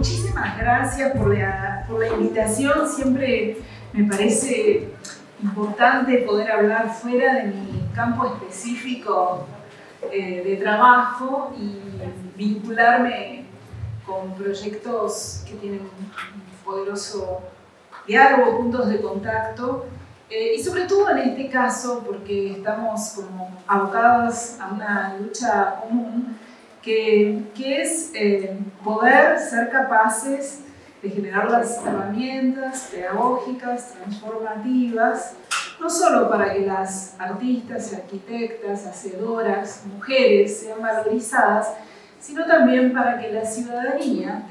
muchísimas gracias por la invitación. Siempre me parece importante poder hablar fuera de mi campo específico de trabajo y vincularme con proyectos que tienen un poderoso diálogo, puntos de contacto, y sobre todo en este caso porque estamos como abocados a una lucha común que es poder ser capaces de generar las herramientas pedagógicas, transformativas, no solo para que las artistas, arquitectas, hacedoras, mujeres sean valorizadas, sino también para que la ciudadanía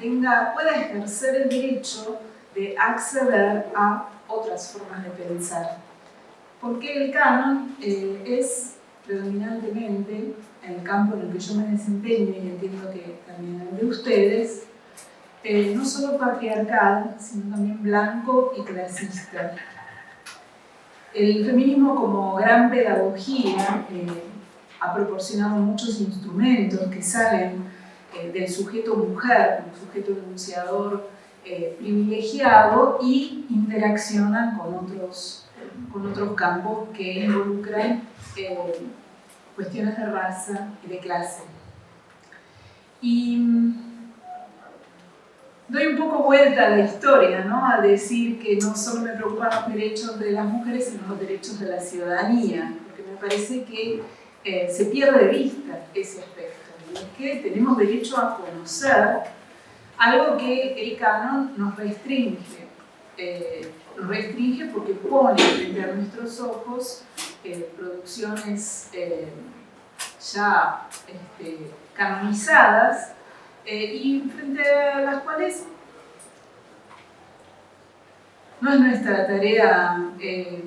pueda ejercer el derecho de acceder a otras formas de pensar. Porque el canon es predominantemente, en el campo en el que yo me desempeño y entiendo que también el de ustedes, no solo patriarcal, sino también blanco y clasista. El feminismo como gran pedagogía ha proporcionado muchos instrumentos que salen del sujeto mujer, como sujeto denunciador privilegiado, y interaccionan con otros campos que involucran cuestiones de raza y de clase. Y doy un poco vuelta a la historia, ¿no? A decir que no solo me preocupan los derechos de las mujeres, sino los derechos de la ciudadanía, porque me parece que se pierde de vista ese aspecto, y es que tenemos derecho a conocer algo que el canon nos restringe. Nos restringe porque pone frente a nuestros ojos producciones ya canonizadas, y frente a las cuales no es nuestra tarea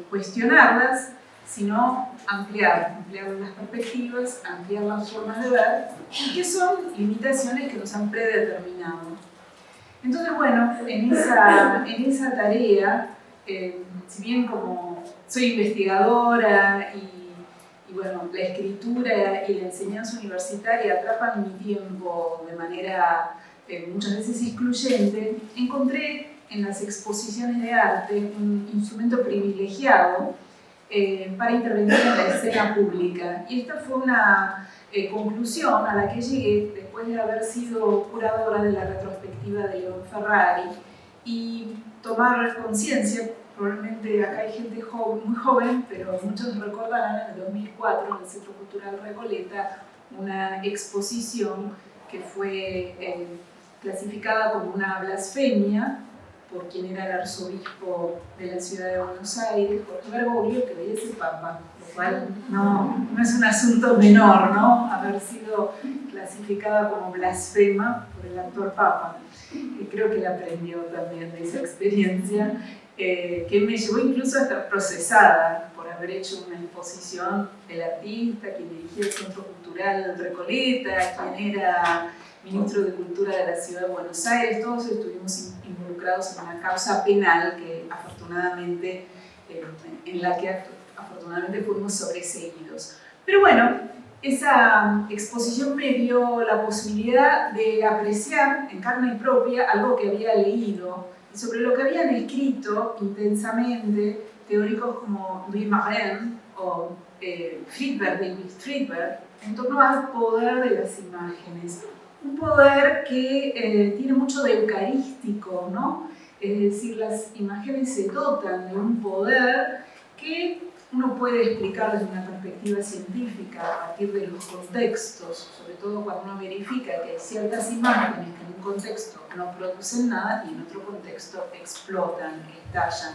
cuestionarlas, sino ampliar las perspectivas, ampliar las formas de ver, que son limitaciones que nos han predeterminado. Entonces, bueno, en esa tarea, si bien como soy investigadora y bueno, la escritura y la enseñanza universitaria atrapan mi tiempo de manera muchas veces excluyente, encontré en las exposiciones de arte un instrumento privilegiado para intervenir en la escena pública. Y esta fue una conclusión a la que llegué después de haber sido curadora de la retrospectiva de León Ferrari y tomar conciencia. Probablemente acá hay gente muy joven, pero muchos recordarán en el 2004 en el Centro Cultural Recoleta una exposición que fue clasificada como una blasfemia por quien era el arzobispo de la ciudad de Buenos Aires, Jorge Bergoglio, que hoy es el Papa, lo cual no es un asunto menor, ¿no? Haber sido clasificada como blasfema por el actual Papa, que creo que él aprendió también de esa experiencia, que me llevó incluso a estar procesada por haber hecho una exposición del artista, quien dirigía el Centro Cultural Recoleta, quien era ministro de Cultura de la Ciudad de Buenos Aires. Todos estuvimos involucrados en una causa penal que afortunadamente, en la que afortunadamente fuimos sobreseídos. Pero bueno, esa exposición me dio la posibilidad de apreciar en carne propia algo que había leído y sobre lo que habían escrito intensamente teóricos como Louis Marin o David Friedberg, en torno al poder de las imágenes. Un poder que tiene mucho de eucarístico, ¿no? Es decir, las imágenes se dotan de un poder que uno puede explicar desde una perspectiva científica a partir de los contextos, sobre todo cuando uno verifica que hay ciertas imágenes que en un contexto no producen nada y en otro contexto explotan, estallan.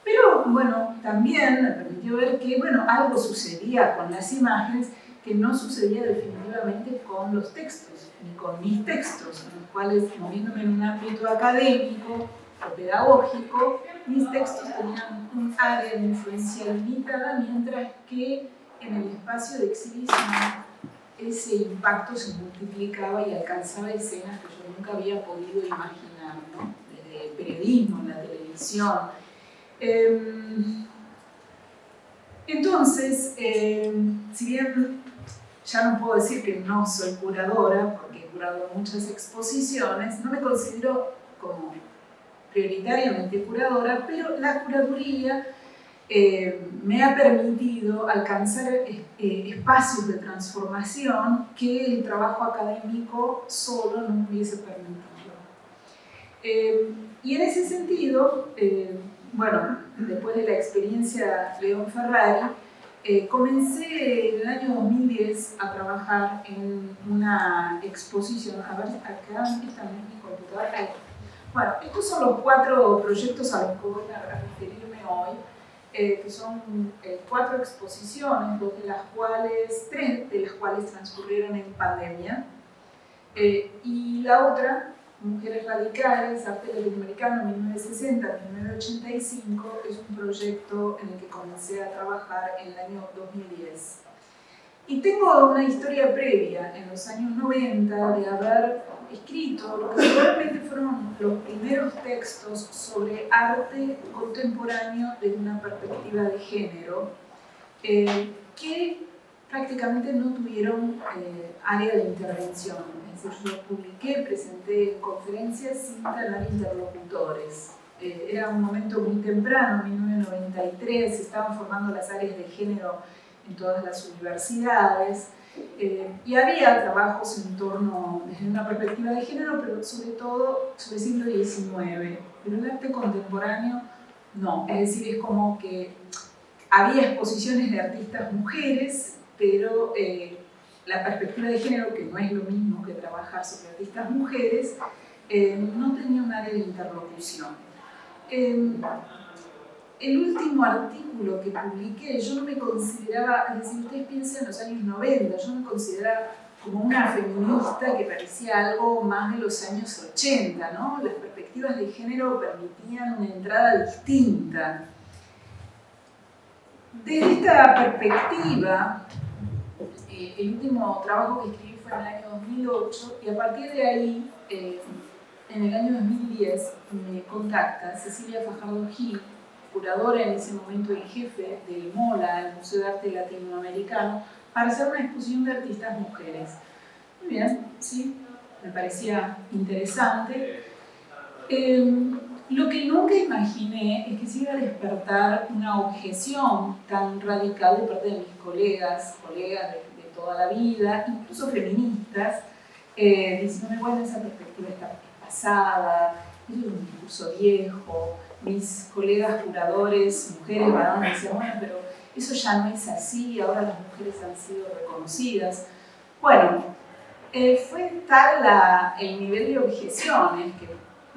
Pero bueno, también me permitió ver que algo sucedía con las imágenes que no sucedía definitivamente con los textos, ni con mis textos, en los cuales, moviéndome en un ámbito académico o pedagógico, mis textos tenían un área de influencia limitada, mientras que en el espacio de exhibición ese impacto se multiplicaba y alcanzaba escenas que yo nunca había podido imaginar, ¿no? Desde el periodismo, la televisión. Entonces, si bien ya no puedo decir que no soy curadora, porque he curado muchas exposiciones, no me considero como prioritariamente curadora, pero la curaduría me ha permitido alcanzar espacios de transformación que el trabajo académico solo no me hubiese permitido. Y en ese sentido, bueno, después de la experiencia León Ferrari, comencé en el año 2010 a trabajar en una exposición. A ver, acá está mi computadora. Bueno, estos son los 4 proyectos a los que voy a referirme hoy, que son 4 exposiciones, 3 de las cuales transcurrieron en pandemia, y la otra, Mujeres Radicales, Arte Latinoamericano 1960-1985, es un proyecto en el que comencé a trabajar en el año 2010. Y tengo una historia previa, en los años 90, de haber escrito lo que seguramente fueron los primeros textos sobre arte contemporáneo desde una perspectiva de género, que prácticamente no tuvieron área de intervención. Es decir, yo publiqué, presenté conferencias sin tener interlocutores. Era un momento muy temprano, 1993, se estaban formando las áreas de género en todas las universidades, y había trabajos en torno, desde una perspectiva de género, pero sobre todo sobre el siglo XIX. Pero el arte contemporáneo no, es decir, es como que había exposiciones de artistas mujeres, pero la perspectiva de género, que no es lo mismo que trabajar sobre artistas mujeres, no tenía un área de interlocución. El último artículo que publiqué, yo no me consideraba, es decir, ustedes piensan en los años 90, yo me consideraba como una feminista que parecía algo más de los años 80, ¿no? Las perspectivas de género permitían una entrada distinta. Desde esta perspectiva, el último trabajo que escribí fue en el año 2008, y a partir de ahí, en el año 2010, me contacta Cecilia Fajardo Gil, curadora en ese momento y jefe del MOLA, el Museo de Arte Latinoamericano, para hacer una exposición de artistas mujeres. Muy bien, sí, me parecía interesante. Lo que nunca imaginé es que se iba a despertar una objeción tan radical de parte de mis colegas de toda la vida, incluso feministas, diciéndome, bueno, esa perspectiva está pasada, eso es un discurso viejo. Mis colegas curadores, mujeres, varones, decían, bueno, pero eso ya no es así, ahora las mujeres han sido reconocidas. Bueno, fue tal el nivel de objeciones que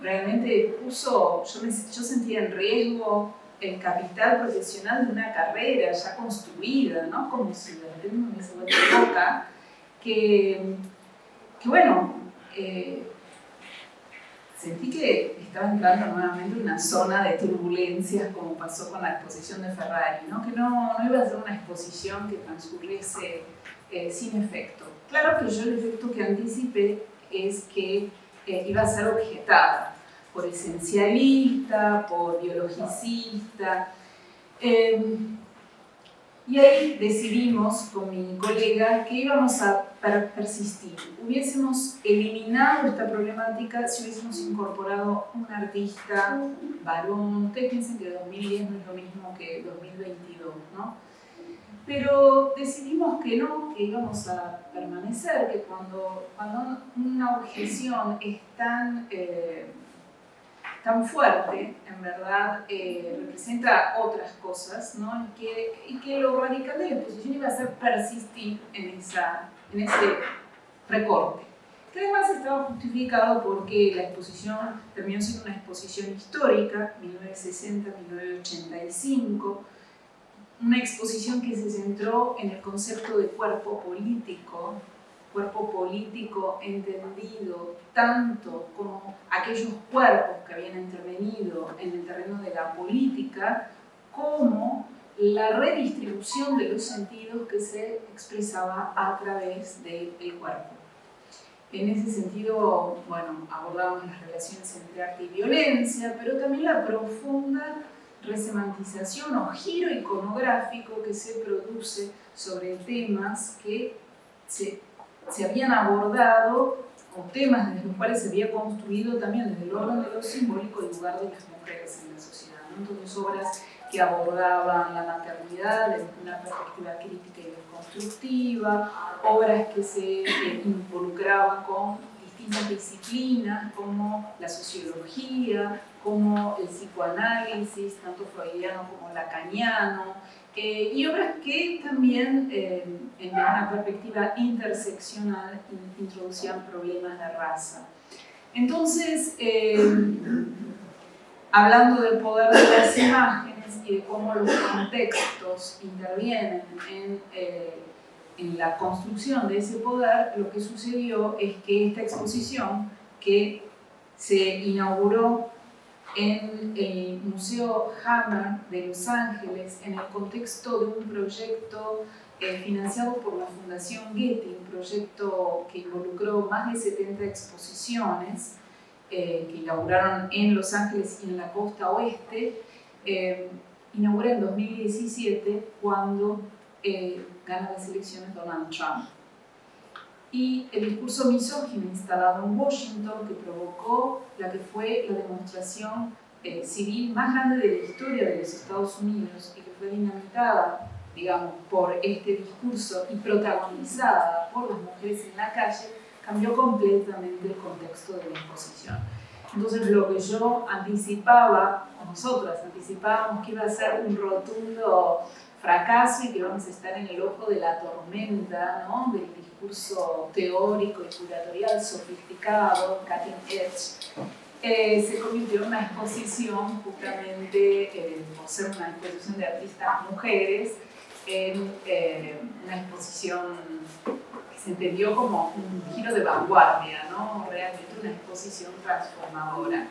realmente puso, yo sentía en riesgo el capital profesional de una carrera ya construida, ¿no? Como si de repente me hubiese vuelto loca, que bueno, sentí que estaba entrando nuevamente en una zona de turbulencias, como pasó con la exposición de Ferrari, ¿no? Que no iba a ser una exposición que transcurriese sin efecto. Claro que yo el efecto que anticipé es que iba a ser objetada por esencialista, por biologicista. Y ahí decidimos con mi colega que íbamos a persistir. Hubiésemos eliminado esta problemática si hubiésemos incorporado un artista varón. Ustedes piensan que 2010 no es lo mismo que 2022, ¿no? Pero decidimos que no, que íbamos a permanecer, que cuando una objeción es tan fuerte, en verdad, representa otras cosas, ¿no? Y que lo radical de la exposición iba a ser persistir en ese recorte, que además estaba justificado porque la exposición terminó siendo una exposición histórica, 1960-1985, una exposición que se centró en el concepto de cuerpo político entendido tanto como aquellos cuerpos que habían intervenido en el terreno de la política, como la redistribución de los sentidos que se expresaba a través del cuerpo. En ese sentido, bueno, abordamos las relaciones entre arte y violencia, pero también la profunda resemantización o giro iconográfico que se produce sobre temas que se habían abordado, o temas desde los cuales se había construido también desde el orden de lo simbólico el lugar de las mujeres en la sociedad, ¿no? Entonces, obras que abordaban la maternidad desde una perspectiva crítica y desconstructiva, obras que se involucraban con distintas disciplinas como la sociología, como el psicoanálisis, tanto freudiano como lacaniano, y obras que también, en una perspectiva interseccional, introducían problemas de raza. Entonces, hablando del poder de las imágenes y de cómo los contextos intervienen en la construcción de ese poder, lo que sucedió es que esta exposición, que se inauguró en el Museo Hammer de Los Ángeles, en el contexto de un proyecto financiado por la Fundación Getty, un proyecto que involucró más de 70 exposiciones que inauguraron en Los Ángeles y en la costa oeste, inaugura en 2017 cuando gana las elecciones Donald Trump. Y el discurso misógino instalado en Washington, que provocó la que fue la demostración civil más grande de la historia de los Estados Unidos y que fue dinamitada, digamos, por este discurso y protagonizada por las mujeres en la calle, cambió completamente el contexto de la exposición. Entonces, lo que yo anticipaba, o nosotras anticipábamos que iba a ser un rotundo fracaso y que vamos a estar en el ojo de la tormenta, ¿no?, del discurso teórico y curatorial sofisticado, cutting edge, se convirtió en una exposición justamente, por ser una exposición de artistas mujeres, en una exposición que se entendió como un giro de vanguardia, ¿no?, realmente una exposición transformadora.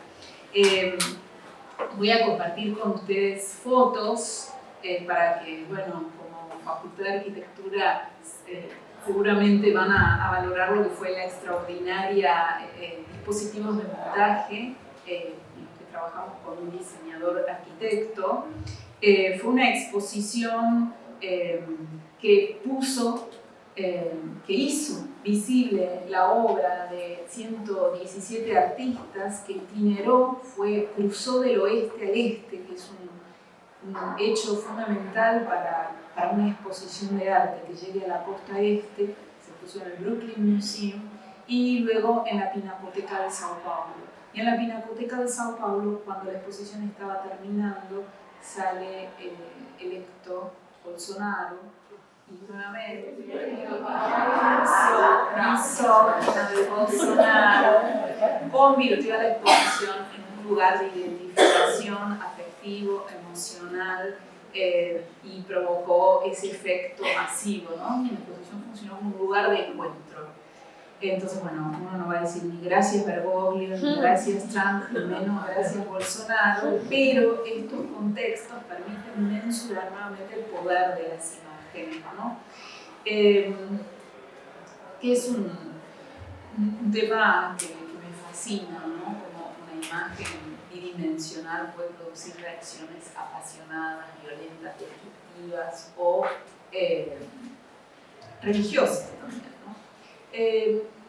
Voy a compartir con ustedes fotos para que, bueno, como Facultad de Arquitectura seguramente van a valorar lo que fue la extraordinaria dispositivos de montaje en los que trabajamos con un diseñador arquitecto. Fue una exposición que hizo visible la obra de 117 artistas, que itineró, cruzó del oeste al este, que es un hecho fundamental para una exposición de arte que llegue a la costa este. Se puso en el Brooklyn Museum y luego en la Pinacoteca de Sao Paulo. Y en la Pinacoteca de Sao Paulo, cuando la exposición estaba terminando, sale electo Bolsonaro y nuevamente misógina de Bolsonaro convirtió a la exposición en un lugar de identificación afectivo, emocional, y provocó ese efecto masivo, ¿no? Y la exposición funcionó como un lugar de encuentro. Entonces, bueno, uno no va a decir ni gracias Bergoglio, ni gracias Trump, ni menos gracias Bolsonaro, pero estos contextos permiten mensurar nuevamente el poder de las imágenes, ¿no? Que es un tema que me fascina, ¿no? Como una imagen bidimensional puede producir reacciones apasionadas, violentas, destructivas o religiosas también, ¿no?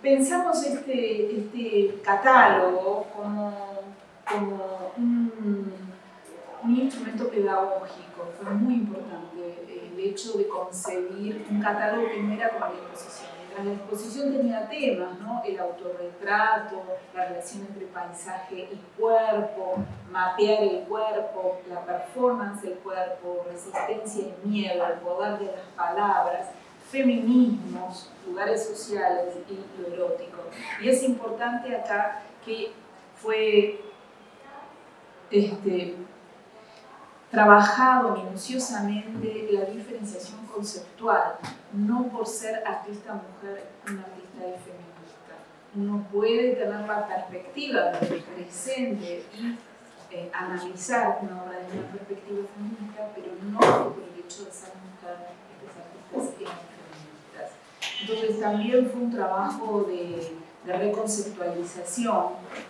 Pensamos este catálogo como un instrumento pedagógico. Fue muy importante el hecho de concebir un catálogo que no era como la exposición. Mientras la exposición tenía temas, ¿no?, el autorretrato, la relación entre paisaje y cuerpo, mapear el cuerpo, la performance del cuerpo, resistencia y miedo, el poder de las palabras, feminismos, lugares sociales y lo erótico. Y es importante acá que fue trabajado minuciosamente la diferenciación conceptual, no por ser artista mujer, una artista es feminista. Uno puede tener la perspectiva del presente y analizar una obra desde una perspectiva feminista, pero no por el hecho de ser mujer, estos artistas eran feministas. Entonces también fue un trabajo de reconceptualización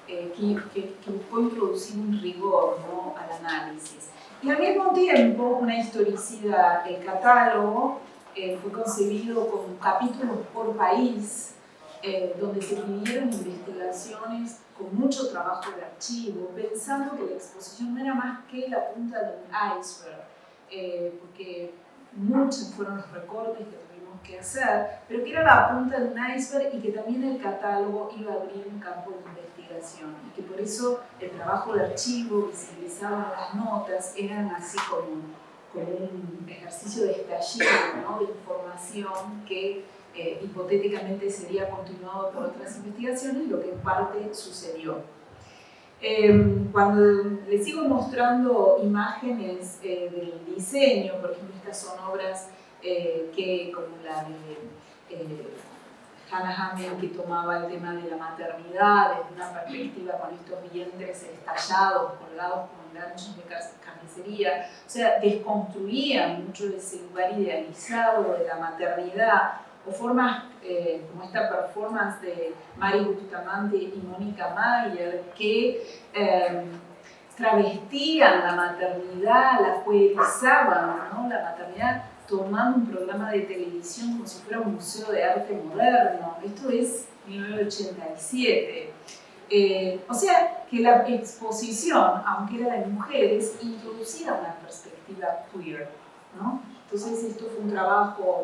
que buscó introducir un rigor, ¿no?, al análisis. Y al mismo tiempo una historicidad. El catálogo fue concebido con capítulos por país, donde se dividieron investigaciones con mucho trabajo de archivo, pensando que la exposición no era más que la punta de un iceberg, porque muchos fueron los recortes que tuvimos que hacer, pero que era la punta de un iceberg y que también el catálogo iba a abrir un campo de investigación y que por eso el trabajo de archivo, visibilizaban las notas, eran así como un ejercicio de estallido, ¿no?, de información que hipotéticamente sería continuado por otras investigaciones, lo que en parte sucedió. Cuando les sigo mostrando imágenes del diseño, por ejemplo, estas son obras como la de Hannah Hamel, que tomaba el tema de la maternidad desde una perspectiva con estos vientres estallados, colgados con ganchos de carnicería, o sea, desconstruían mucho ese lugar idealizado de la maternidad, o formas como esta performance de Mari Bustamante y Mónica Mayer, que travestían la maternidad, la poetizaban, ¿no?, la maternidad, tomando un programa de televisión como si fuera un museo de arte moderno. Esto es 1987. O sea, que la exposición, aunque era de mujeres, introducía una perspectiva queer, ¿no? Entonces esto fue un trabajo,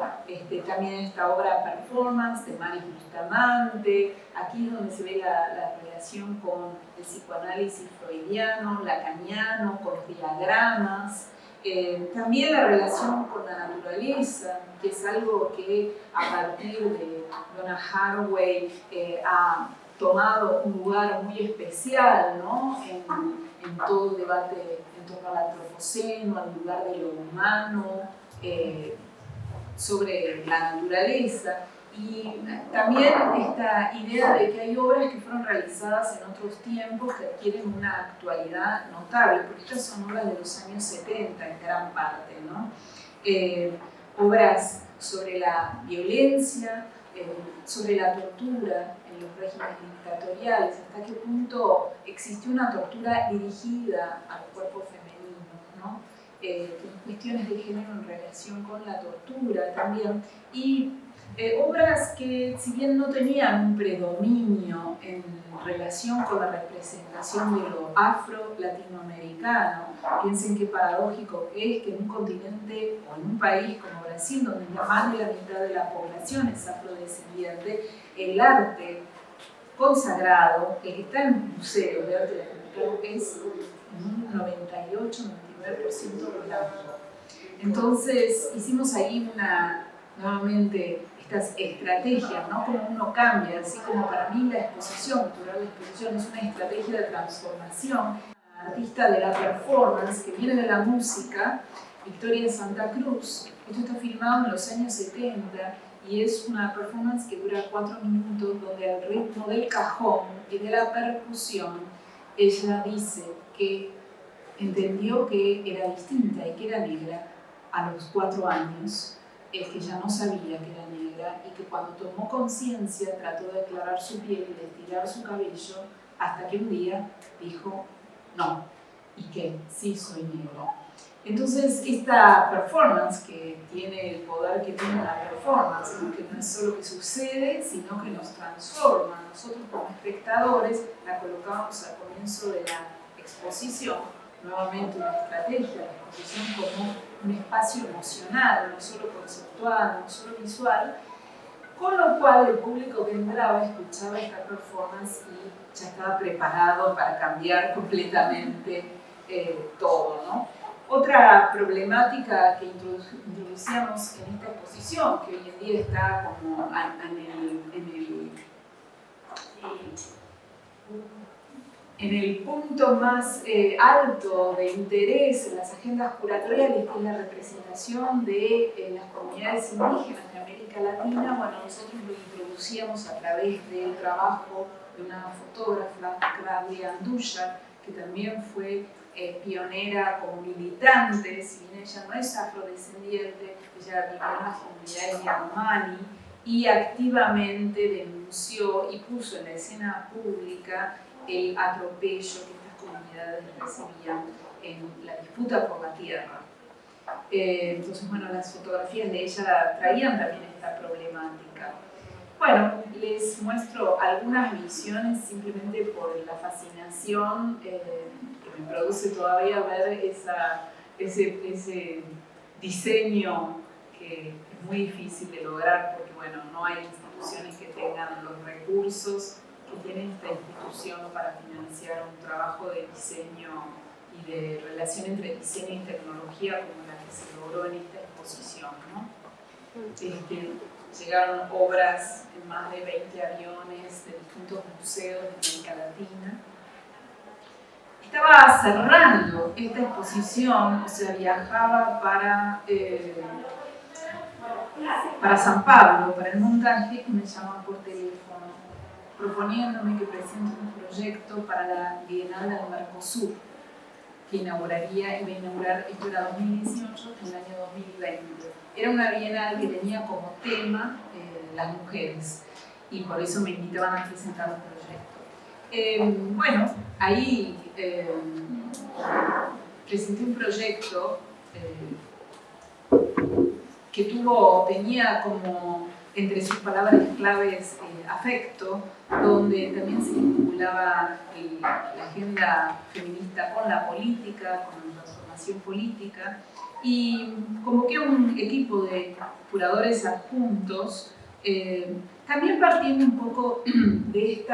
también esta obra performance de Mari Bustamante. Aquí es donde se ve la relación con el psicoanálisis freudiano, lacaniano, con los diagramas. También la relación con la naturaleza, que es algo que a partir de Donna Haraway ha tomado un lugar muy especial, ¿no?, en todo el debate en torno al antropoceno, al lugar de lo humano, sobre la naturaleza. Y también esta idea de que hay obras que fueron realizadas en otros tiempos que adquieren una actualidad notable, porque estas son obras de los años 70 en gran parte, ¿no? Obras sobre la violencia, sobre la tortura en los regímenes dictatoriales, hasta qué punto existió una tortura dirigida al cuerpo femenino, ¿no? Cuestiones de género en relación con la tortura también, y obras que, si bien no tenían un predominio en relación con la representación de lo afro-latinoamericano, piensen qué paradójico es que en un continente o en un país como Brasil, donde más de la mitad de la población es afrodescendiente, el arte consagrado, el que está en museos de arte latinoamericano, es un 98-99% blanco. Entonces hicimos ahí nuevamente estas estrategias, ¿no?, como uno cambia, así como para mí la exposición, cultural de exposición, es una estrategia de transformación. La artista de la performance, que viene de la música, Victoria Santa Cruz, esto está filmado en los años 70 y es una performance que dura 4 minutos, donde al ritmo del cajón y de la percusión, ella dice que entendió que era distinta y que era negra a los 4 años, que ya no sabía que era negra y que cuando tomó conciencia trató de aclarar su piel y de estirar su cabello hasta que un día dijo no, y que sí soy negra. Entonces esta performance, que tiene el poder que tiene la performance, ¿no?, que no es solo que sucede, sino que nos transforma. Nosotros como espectadores la colocamos al comienzo de la exposición, nuevamente una estrategia, la exposición como un espacio emocional, no solo conceptual, no solo visual, con lo cual el público que entraba escuchaba esta performance y ya estaba preparado para cambiar completamente todo, ¿no? Otra problemática que introducíamos en esta exposición, que hoy en día está como en el punto más alto de interés en las agendas curatoriales, que es la representación de las comunidades indígenas de América Latina, bueno, nosotros lo introducíamos a través del trabajo de una fotógrafa, Claudia Andújar, que también fue pionera como militante, si bien ella no es afrodescendiente, ella vivió en las comunidades Yanomami y activamente denunció y puso en la escena pública el atropello que estas comunidades recibían en la disputa por la tierra. Entonces, bueno, las fotografías de ella traían también esta problemática. Bueno, les muestro algunas visiones simplemente por la fascinación que me produce todavía ver ese diseño que es muy difícil de lograr porque, bueno, no hay instituciones que tengan los recursos que tiene esta institución para financiar un trabajo de diseño y de relación entre diseño y tecnología como la que se logró en esta exposición, ¿no? Llegaron obras en más de 20 aviones de distintos museos de América Latina. Estaba cerrando esta exposición, o sea, viajaba para San Pablo, para el montaje, y me llamó por teléfono, proponiéndome que presente un proyecto para la Bienal del Mercosur, que inauguraría, iba a inaugurar, esto era 2018, en el año 2020. Era una bienal que tenía como tema las mujeres, y por eso me invitaban a presentar un proyecto. Bueno, ahí presenté un proyecto que tenía como entre sus palabras claves afecto, donde también se vinculaba la agenda feminista con la política, con la transformación política, y convoqué un equipo de curadores adjuntos, también partiendo un poco de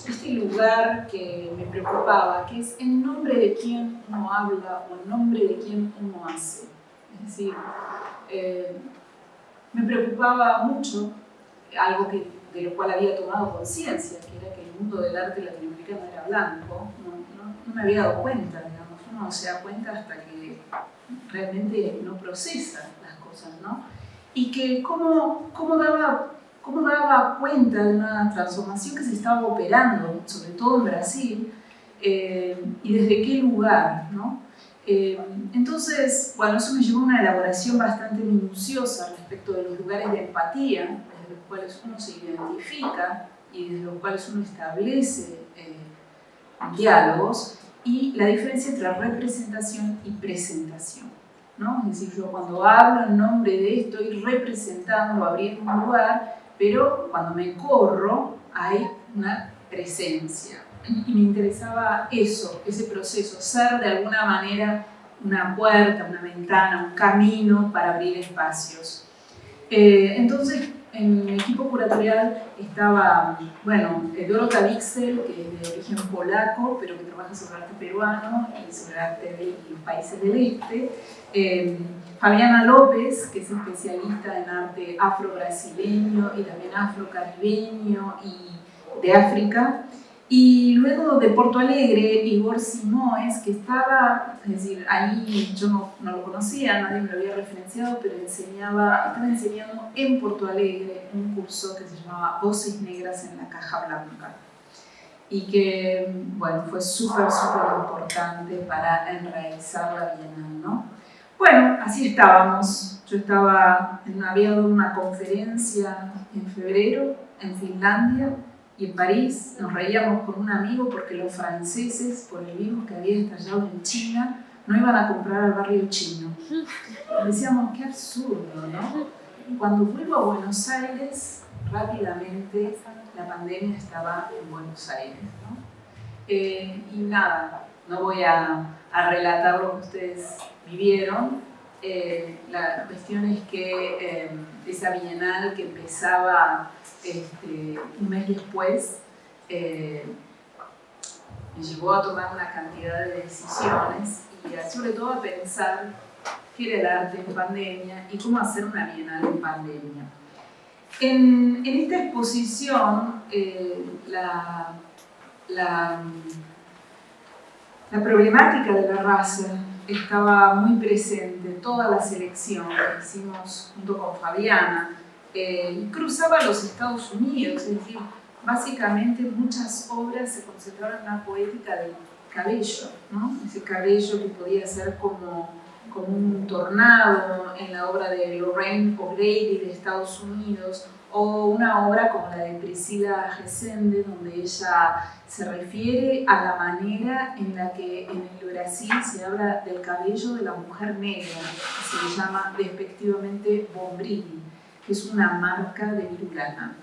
este lugar que me preocupaba, que es en nombre de quién uno habla o en nombre de quién uno hace. Es decir, me preocupaba mucho algo de lo cual había tomado conciencia, que era que el mundo del arte latinoamericano era blanco. No me había dado cuenta, digamos. Uno no se da cuenta hasta que realmente no procesa las cosas, ¿no? Y que cómo daba cuenta de una transformación que se estaba operando, sobre todo en Brasil, y desde qué lugar, ¿no? Entonces, bueno, eso me llevó a una elaboración bastante minuciosa respecto de los lugares de empatía, desde los cuales uno se identifica y desde los cuales uno establece diálogos, y la diferencia entre representación y presentación, ¿no? Es decir, yo cuando hablo en nombre de esto estoy representando, abriendo un lugar, pero cuando me corro hay una presencia. Y me interesaba eso, ese proceso, ser de alguna manera una puerta, una ventana, un camino para abrir espacios. Entonces, en mi equipo curatorial estaba, bueno, Dorota Wixel, que es de origen polaco, pero que trabaja sobre arte peruano y sobre arte de los países del este. Fabiana López, que es especialista en arte afro-brasileño y también afro-caribeño y de África. Y luego de Porto Alegre, Igor Simoes, que estaba, es decir, ahí yo no lo conocía, nadie me lo había referenciado, pero estaba enseñando en Porto Alegre un curso que se llamaba Voces Negras en la Caja Blanca. Y que, bueno, fue súper importante para enraizar la Bienal, ¿no? Bueno, así estábamos. Yo había dado una conferencia en febrero en Finlandia, y en París nos reíamos con un amigo porque los franceses, por el virus que había estallado en China, no iban a comprar al barrio chino. Decíamos, qué absurdo, ¿no? Y cuando vuelvo a Buenos Aires, rápidamente la pandemia estaba en Buenos Aires, ¿no? Y nada, no voy a relatar lo que ustedes vivieron. La cuestión es que esa bienal que empezaba un mes después me llevó a tomar una cantidad de decisiones y sobre todo a pensar qué era el arte en pandemia y cómo hacer una bienal en pandemia. En esta exposición la problemática de la raza estaba muy presente. Toda la selección que hicimos junto con Fabiana cruzaba los Estados Unidos, es decir, básicamente muchas obras se concentraron en una poética del cabello, ¿no? Ese cabello que podía ser como un tornado en la obra de Lorraine O'Grady de Estados Unidos, o una obra como la de Priscilla Resende, donde ella se refiere a la manera en la que en el Brasil se habla del cabello de la mujer negra, que se le llama despectivamente bombril, que es una marca de virulana.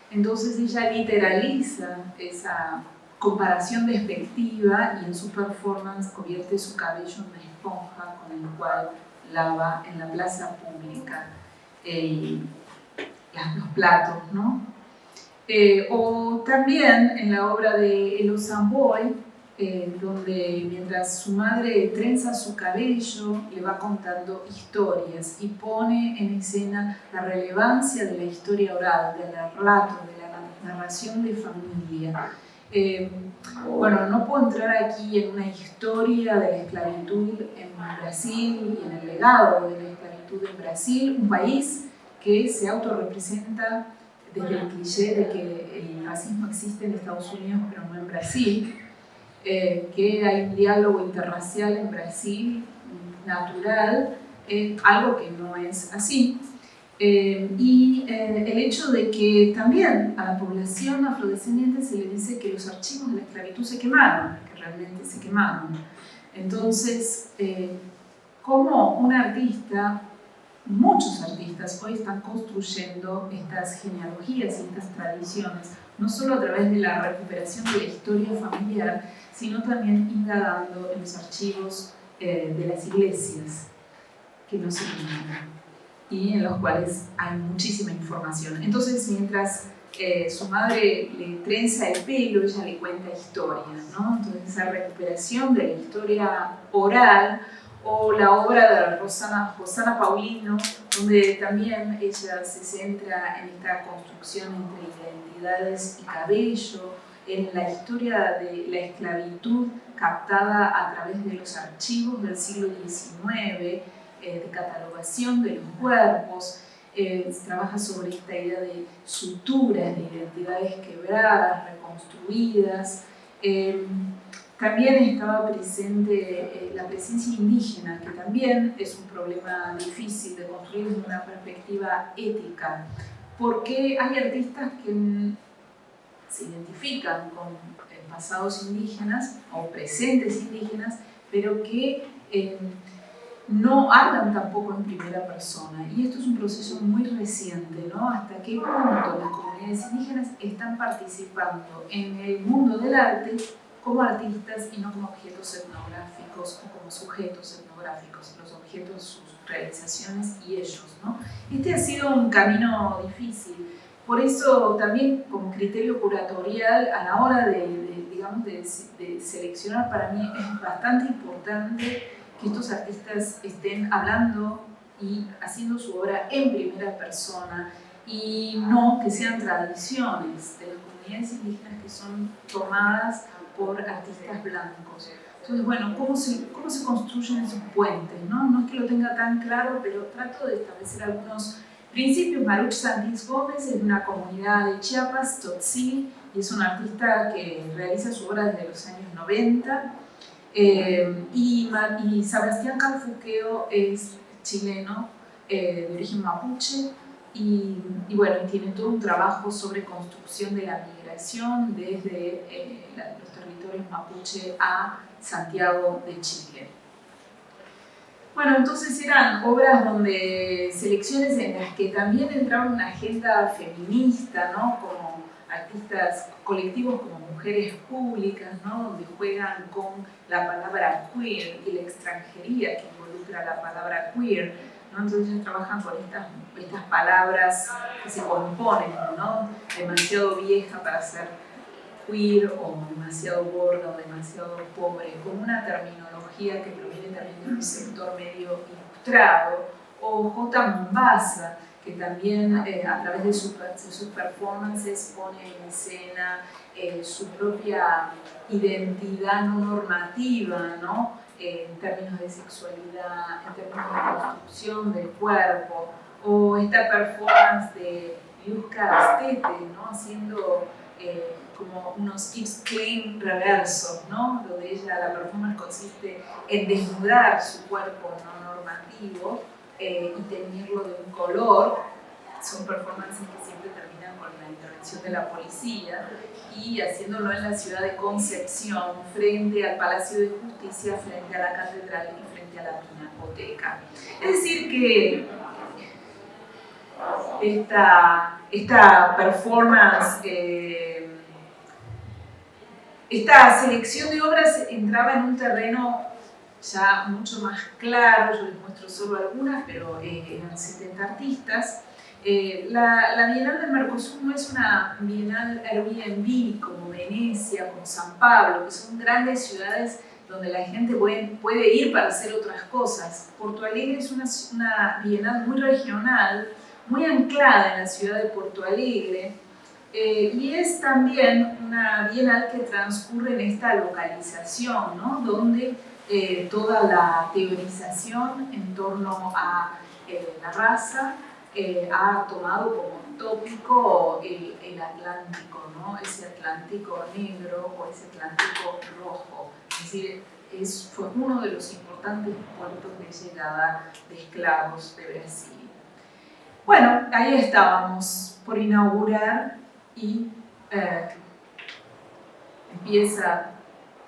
Entonces ella literaliza esa comparación despectiva y en su performance convierte su cabello en una esponja con el cual lava en la plaza pública los platos, ¿no? O también en la obra de Elo Samboy, donde mientras su madre trenza su cabello, le va contando historias y pone en escena la relevancia de la historia oral, del relato, de la narración de familia. Bueno, no puedo entrar aquí en una historia de la esclavitud en Brasil y en el legado de la esclavitud en Brasil, un país que se autorrepresenta desde el cliché de que el racismo existe en Estados Unidos pero no en Brasil, que hay un diálogo interracial en Brasil natural, algo que no es así. Y el hecho de que también a la población afrodescendiente se le dice que los archivos de la esclavitud se quemaron, que realmente se quemaron. Entonces, como un artista, muchos artistas hoy están construyendo estas genealogías y estas tradiciones, no solo a través de la recuperación de la historia familiar, sino también indagando en los archivos de las iglesias que no se quemaron y en los cuales hay muchísima información. Entonces, mientras su madre le trenza el pelo, ella le cuenta historias, ¿no? Entonces, esa recuperación de la historia oral, o la obra de Rosana Paulino, donde también ella se centra en esta construcción entre identidades y cabello, en la historia de la esclavitud captada a través de los archivos del siglo XIX, de catalogación de los cuerpos, trabaja sobre esta idea de suturas, de identidades quebradas, reconstruidas. También estaba presente la presencia indígena, que también es un problema difícil de construir desde una perspectiva ética, porque hay artistas que se identifican con pasados indígenas o presentes indígenas, pero que no hablan tampoco en primera persona. Y esto es un proceso muy reciente, ¿no? Hasta qué punto las comunidades indígenas están participando en el mundo del arte como artistas y no como objetos etnográficos o como sujetos etnográficos, los objetos, sus realizaciones y ellos, ¿no? Este ha sido un camino difícil. Por eso también como criterio curatorial a la hora de seleccionar, para mí es bastante importante que estos artistas estén hablando y haciendo su obra en primera persona y no que sean tradiciones de las comunidades indígenas que son tomadas por artistas blancos. Entonces, bueno, ¿cómo se construyen esos puentes? No es que lo tenga tan claro, pero trato de establecer algunos principios. Maruch Sandís Gómez es de una comunidad de Chiapas, Tzotzil, y es un artista que realiza su obra desde los años 90. Y Sebastián Calfuqueo es chileno, de origen mapuche, y bueno, tiene todo un trabajo sobre construcción de la migración desde los territorios mapuche a Santiago de Chile. Bueno, entonces eran obras donde selecciones en las que también entraba una agenda feminista, ¿no? Como artistas colectivos como Mujeres Públicas, ¿no? Donde juegan con la palabra queer y la extranjería que involucra la palabra queer, ¿no? Entonces ellos trabajan con estas palabras que se componen, ¿no? Demasiado vieja para ser queer o demasiado gorda o demasiado pobre, con una terminología que proviene también de un sector medio ilustrado, o J. Mombasa, que también a través de sus performances pone en escena su propia identidad no normativa, ¿no? En términos de sexualidad, en términos de construcción del cuerpo, o esta performance de Luzca Astete, ¿no? Haciendo como unos Yves Klein reversos, ¿no? Donde la performance consiste en desnudar su cuerpo no normativo y teñirlo de un color son performances que siempre terminan con la intervención de la policía, y haciéndolo en la ciudad de Concepción, frente al Palacio de Justicia, frente a la Catedral y frente a la Pinacoteca. Es decir que esta performance, esta selección de obras entraba en un terreno ya mucho más claro. Yo les muestro solo algunas, pero eran 70 artistas. La Bienal del Mercosur no es una Bienal Airbnb como Venecia, como San Pablo, que son grandes ciudades donde la gente puede ir para hacer otras cosas. Porto Alegre es una Bienal muy regional, muy anclada en la ciudad de Porto Alegre, y es también una Bienal que transcurre en esta localización, ¿no? Donde toda la teorización en torno a la raza ha tomado como tópico el Atlántico, ¿no? Ese Atlántico negro o ese Atlántico rojo. Es decir, fue uno de los importantes puertos de llegada de esclavos de Brasil. Bueno, ahí estábamos por inaugurar y empieza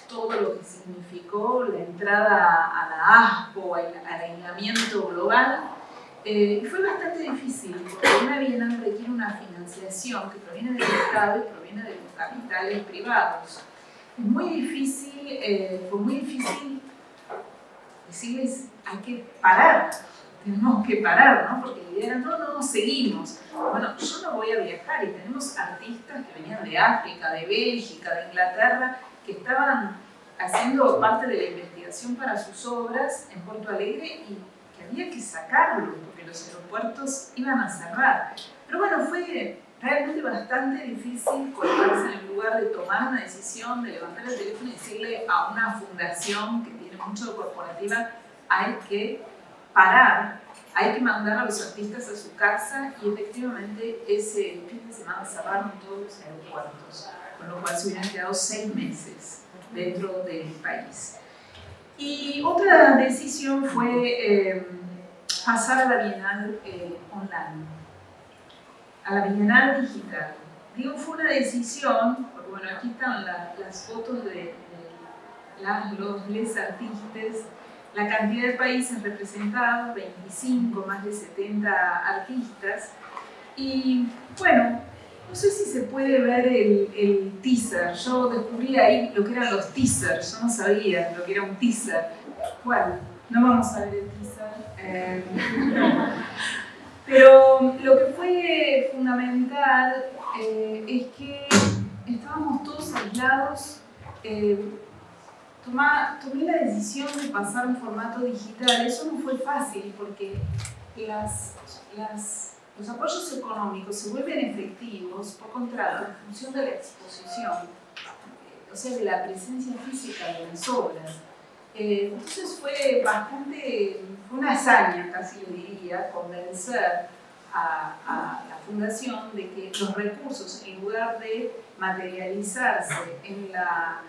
todo lo que significó la entrada a la ASPO, al aislamiento global. Y fue bastante difícil, porque una bienal requiere una financiación que proviene del Estado y proviene de los capitales privados. Es muy difícil, fue muy difícil decirles: hay que parar, tenemos que parar, ¿no? Porque la idea era: no, seguimos. Bueno, yo no voy a viajar, y tenemos artistas que venían de África, de Bélgica, de Inglaterra, que estaban haciendo parte de la investigación para sus obras en Porto Alegre y que había que sacarlos porque los aeropuertos iban a cerrar. Pero bueno, fue realmente bastante difícil colocarse en el lugar de tomar una decisión, de levantar el teléfono y decirle a una fundación que tiene mucho corporativa: hay que parar, hay que mandar a los artistas a su casa. Y efectivamente ese fin de semana cerraron todos los aeropuertos, con lo cual se hubieran quedado 6 meses dentro del país. Y otra decisión fue pasar a la Bienal online, a la Bienal digital. Digo, fue una decisión, porque bueno, aquí están las fotos de les artistas, la cantidad de países representados, 25, más de 70 artistas. Y bueno, no sé si se puede ver el teaser. Yo descubrí ahí lo que eran los teasers. Yo no sabía lo que era un teaser. Bueno, no vamos a ver el teaser. Pero lo que fue fundamental es que estábamos todos aislados. Tomé la decisión de pasar en formato digital. Eso no fue fácil, porque los apoyos económicos se vuelven efectivos por contrato en función de la exposición, o sea, de la presencia física de las obras. Entonces fue una hazaña, casi le diría, convencer a la fundación de que los recursos, en lugar de materializarse en la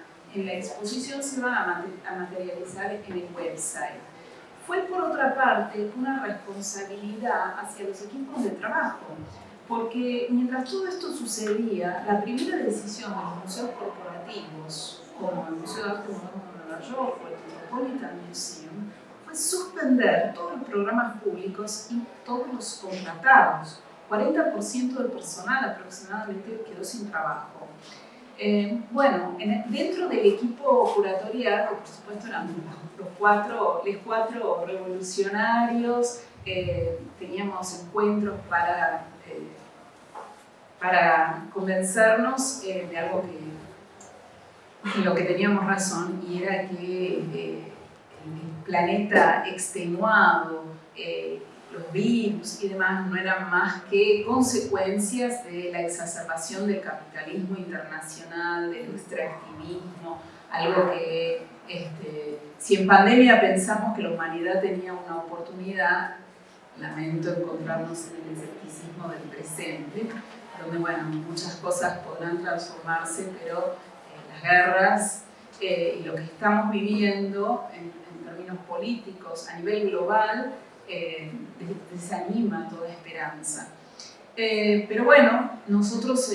exposición, se van a materializar en el website. Fue, por otra parte, una responsabilidad hacia los equipos de trabajo, porque mientras todo esto sucedía, la primera decisión de los museos corporativos, como el Museo de Arte Moderno de Nueva York o el Metropolitan Museum, fue suspender todos los programas públicos y todos los contratados. 40% del personal aproximadamente quedó sin trabajo. Bueno, dentro del equipo curatorial, que por supuesto eran los cuatro revolucionarios, teníamos encuentros para convencernos de algo en lo que teníamos razón, y era que el planeta extenuado, los virus y demás, no eran más que consecuencias de la exacerbación del capitalismo internacional, del extractivismo, algo que si en pandemia pensamos que la humanidad tenía una oportunidad, lamento encontrarnos en el escepticismo del presente, donde bueno, muchas cosas podrán transformarse, pero las guerras y lo que estamos viviendo en términos políticos a nivel global desanima toda esperanza. Pero bueno, nosotros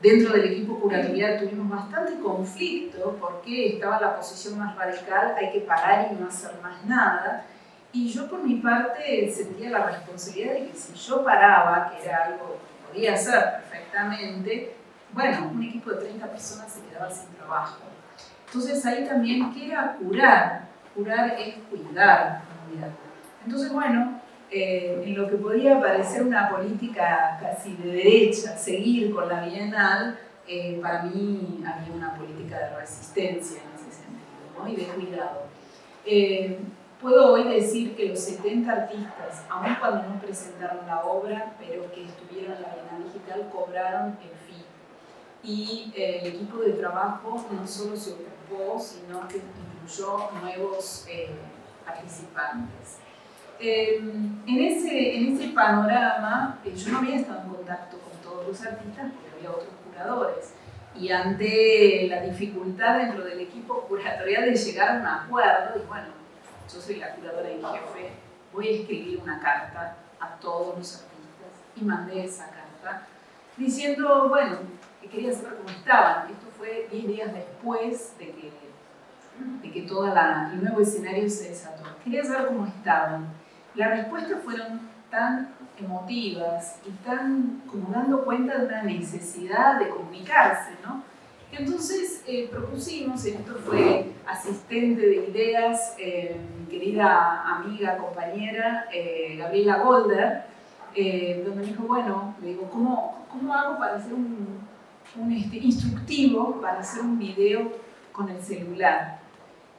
dentro del equipo curatorial tuvimos bastante conflicto porque estaba la posición más radical, hay que parar y no hacer más nada. Y yo por mi parte sentía la responsabilidad de que si yo paraba, que era algo que podía hacer perfectamente, bueno, un equipo de 30 personas se quedaba sin trabajo. Entonces ahí también, ¿qué era curar? Curar es cuidar la comunidad. Entonces, bueno, en lo que podía parecer una política casi de derecha, seguir con la Bienal, para mí había una política de resistencia en ese sentido, ¿no? Y de cuidado. Puedo hoy decir que los 70 artistas, aun cuando no presentaron la obra, pero que estuvieron en la Bienal Digital, cobraron el fee. Y el equipo de trabajo no solo se ocupó, sino que incluyó nuevos participantes. En ese panorama, yo no había estado en contacto con todos los artistas porque había otros curadores. Y ante la dificultad dentro del equipo curatorial de llegar a un acuerdo, y bueno, yo soy la curadora en jefe, voy a escribir una carta a todos los artistas y mandé esa carta diciendo, bueno, que quería saber cómo estaban. Esto fue 10 días después de que todo el nuevo escenario se desató. Quería saber cómo estaban. Las respuestas fueron tan emotivas y tan como dando cuenta de una necesidad de comunicarse, ¿no? Entonces propusimos, esto fue asistente de ideas, mi querida amiga, compañera, Gabriela Golder, donde me dijo, bueno, le digo, ¿cómo hago para hacer un instructivo, para hacer un video con el celular?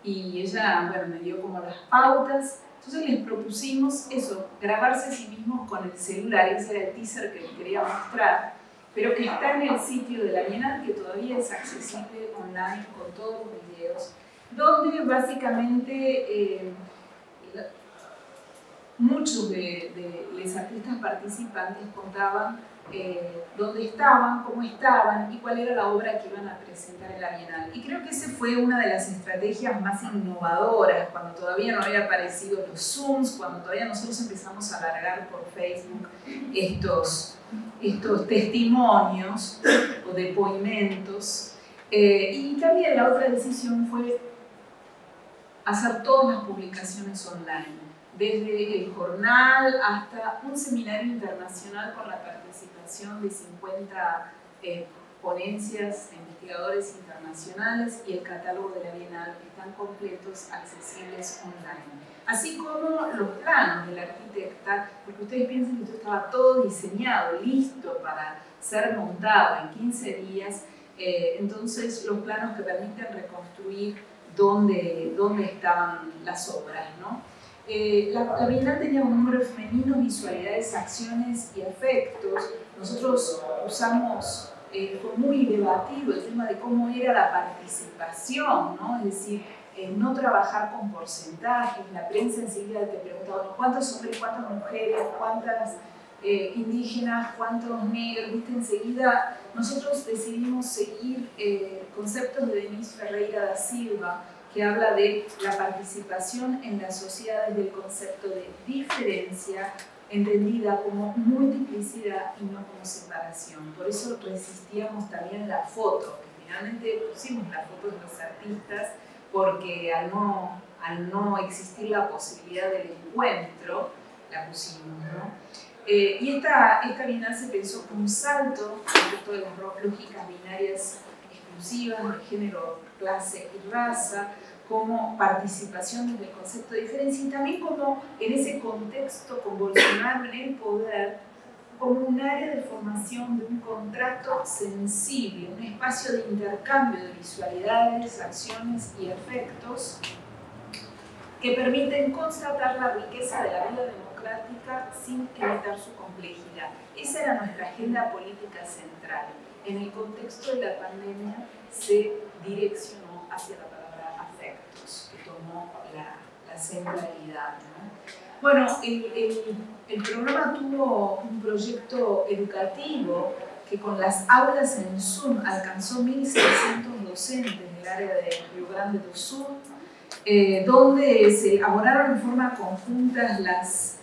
Y ella, bueno, me dio como las pautas. Entonces les propusimos eso, grabarse a sí mismos con el celular, ese era el teaser que les quería mostrar, pero que está en el sitio de la Bienal, que todavía es accesible online con todos los videos, donde básicamente muchos de los artistas participantes contaban dónde estaban, cómo estaban y cuál era la obra que iban a presentar en la Bienal. Y creo que esa fue una de las estrategias más innovadoras, cuando todavía no había aparecido los Zooms, cuando todavía nosotros empezamos a alargar por Facebook estos testimonios o depoimentos. Y también la otra decisión fue hacer todas las publicaciones online, desde el jornal hasta un seminario internacional con la participación de 50 ponencias de investigadores internacionales y el catálogo de la Bienal, que están completos, accesibles online. Así como los planos de la arquitecta, porque ustedes piensan que esto estaba todo diseñado, listo para ser montado en 15 días, entonces los planos que permiten reconstruir dónde estaban las obras, ¿no? La Bienal tenía un número femenino, visualidades, acciones y efectos. Nosotros usamos, fue muy debatido el tema de cómo era la participación, ¿no? Es decir, no trabajar con porcentajes. La prensa enseguida te preguntaba cuántos hombres, cuántas mujeres, cuántas indígenas, cuántos negros, ¿viste? Enseguida nosotros decidimos seguir conceptos de Denise Ferreira da Silva, que habla de la participación en la sociedad desde el concepto de diferencia, entendida como multiplicidad y no como separación. Por eso resistíamos también la foto, que finalmente pusimos las fotos de los artistas, porque al no existir la posibilidad del encuentro, la pusimos, ¿no? Y esta Bienal se pensó como un salto respecto de las lógicas binarias exclusivas de género, clase y raza, como participación desde el concepto de diferencia y también como en ese contexto con Bolsonaro en el poder, como un área de formación de un contrato sensible, un espacio de intercambio de visualidades, acciones y efectos que permiten constatar la riqueza de la vida democrática sin evitar su complejidad. Esa era nuestra agenda política central. En el contexto de la pandemia se direccionó hacia la palabra afectos, que tomó la centralidad, ¿no? Bueno, el programa tuvo un proyecto educativo que con las aulas en Zoom alcanzó 1.600 docentes del área de Río Grande do Sul, donde se elaboraron en forma conjunta las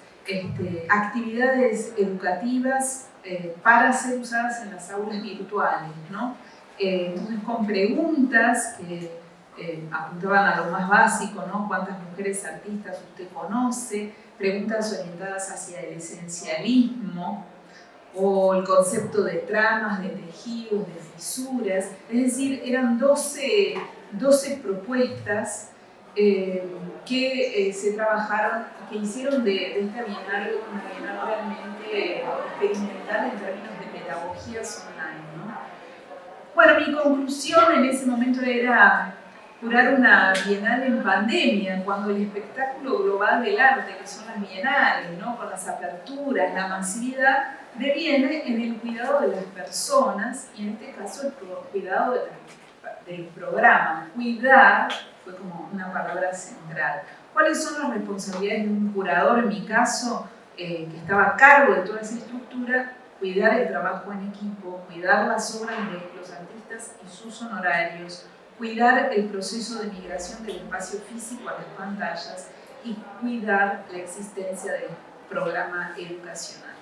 actividades educativas para ser usadas en las aulas virtuales, ¿no? Entonces, con preguntas que apuntaban a lo más básico, ¿no? ¿Cuántas mujeres artistas usted conoce? Preguntas orientadas hacia el esencialismo o el concepto de tramas, de tejidos, de fisuras. Es decir, eran 12 propuestas que se trabajaron, que hicieron de esta bienal una bienal realmente experimental en términos de pedagogías online, ¿no? Bueno, mi conclusión en ese momento era curar una bienal en pandemia, cuando el espectáculo global del arte, que son las bienales, ¿no? Con las aperturas, la masividad, deviene en el cuidado de las personas y en este caso el cuidado del programa. Cuidar fue como una palabra central. ¿Cuáles son las responsabilidades de un curador, en mi caso, que estaba a cargo de toda esa estructura? Cuidar el trabajo en equipo, cuidar las obras de los artistas y sus honorarios, cuidar el proceso de migración del espacio físico a las pantallas y cuidar la existencia del programa educacional.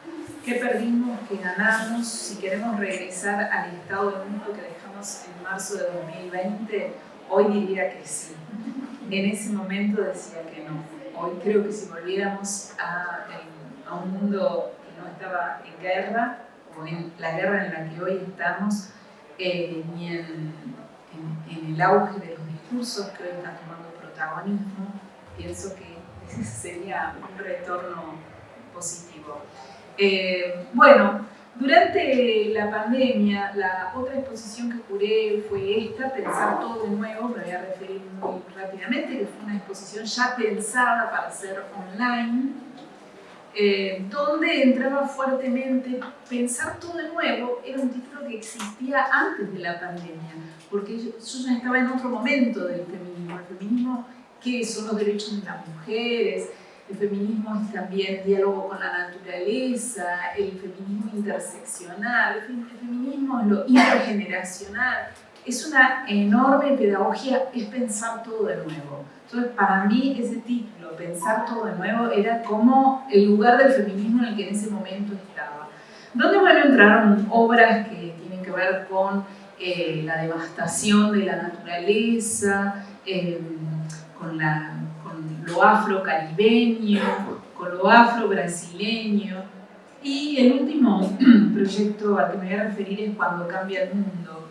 ¿Qué perdimos? ¿Qué ganamos? Si queremos regresar al estado del mundo que dejamos en marzo de 2020, hoy diría que sí. En ese momento decía que no. Hoy creo que si volviéramos a un mundo que no estaba en guerra, o en la guerra en la que hoy estamos, ni en el auge de los discursos que hoy están tomando protagonismo, pienso que ese sería un retorno positivo. Bueno, durante la pandemia, la otra exposición que curé fue esta, Pensar todo de nuevo, me voy a referir muy rápidamente, que fue una exposición ya pensada para ser online, donde entraba fuertemente. Pensar todo de nuevo era un título que existía antes de la pandemia, porque yo ya estaba en otro momento del feminismo. El feminismo, ¿qué son los derechos de las mujeres? El feminismo es también diálogo con la naturaleza, el feminismo interseccional, el feminismo es lo intergeneracional. Es una enorme pedagogía, es pensar todo de nuevo. Entonces, para mí, ese título, Pensar todo de nuevo, era como el lugar del feminismo en el que en ese momento estaba. Donde, bueno, entraron obras que tienen que ver con la devastación de la naturaleza, con lo afro-caribeño, con lo afro-brasileño. Y el último proyecto al que me voy a referir es Cuando cambia el mundo.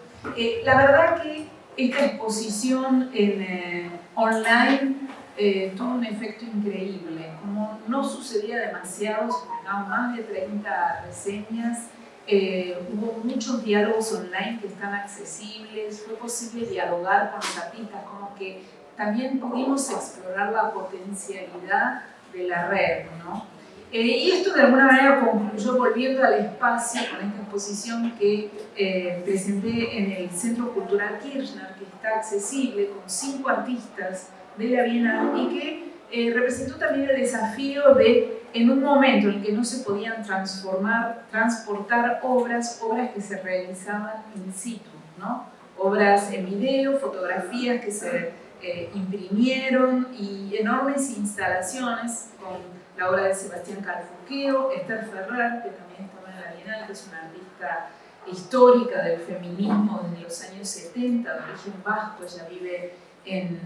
La verdad que esta exposición online tuvo un efecto increíble. Como no sucedía demasiado, se publicaban más de 30 reseñas, hubo muchos diálogos online que están accesibles, fue posible dialogar con los artistas, como que también pudimos explorar la potencialidad de la red, ¿no? Y esto de alguna manera concluyó volviendo al espacio con esta exposición que presenté en el Centro Cultural Kirchner, que está accesible con 5 artistas de la Bienal y que representó también el desafío de, en un momento en el que no se podían transportar obras que se realizaban in situ, ¿no? Obras en video, fotografías que se imprimieron y enormes instalaciones con la obra de Sebastián Carfuqueo, Esther Ferrer, que también estaba en la Bienal, que es una artista histórica del feminismo desde los años 70, de origen vasco, ella vive en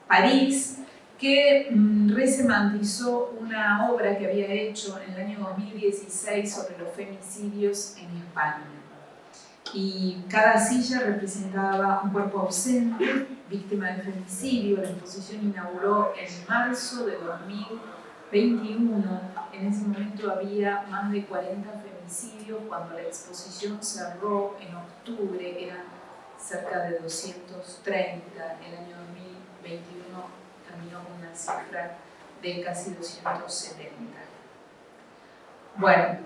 París, que resemantizó una obra que había hecho en el año 2016 sobre los femicidios en España. Y cada silla representaba un cuerpo ausente, víctima de femicidio. La exposición inauguró en marzo de 2021. En ese momento había más de 40 femicidios. Cuando la exposición cerró en octubre eran cerca de 230. El año 2021 terminó con una cifra de casi 270. Bueno,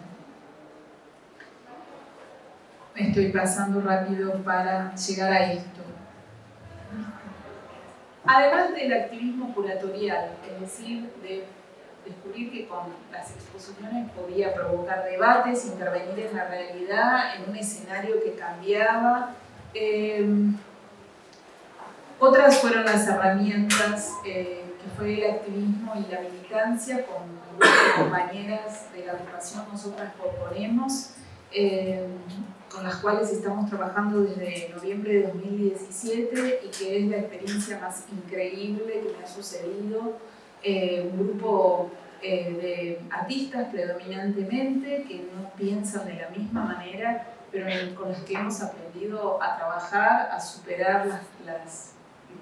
estoy pasando rápido para llegar a esto. Además del activismo curatorial, es decir, de descubrir que con las exposiciones podía provocar debates, intervenir en la realidad, en un escenario que cambiaba. Otras fueron las herramientas que que fue el activismo y la militancia con un grupo de compañeras de la agrupación Nosotras Proponemos, con las cuales estamos trabajando desde noviembre de 2017 y que es la experiencia más increíble que me ha sucedido. Un grupo de artistas predominantemente que no piensan de la misma manera, pero con los que hemos aprendido a trabajar, a superar los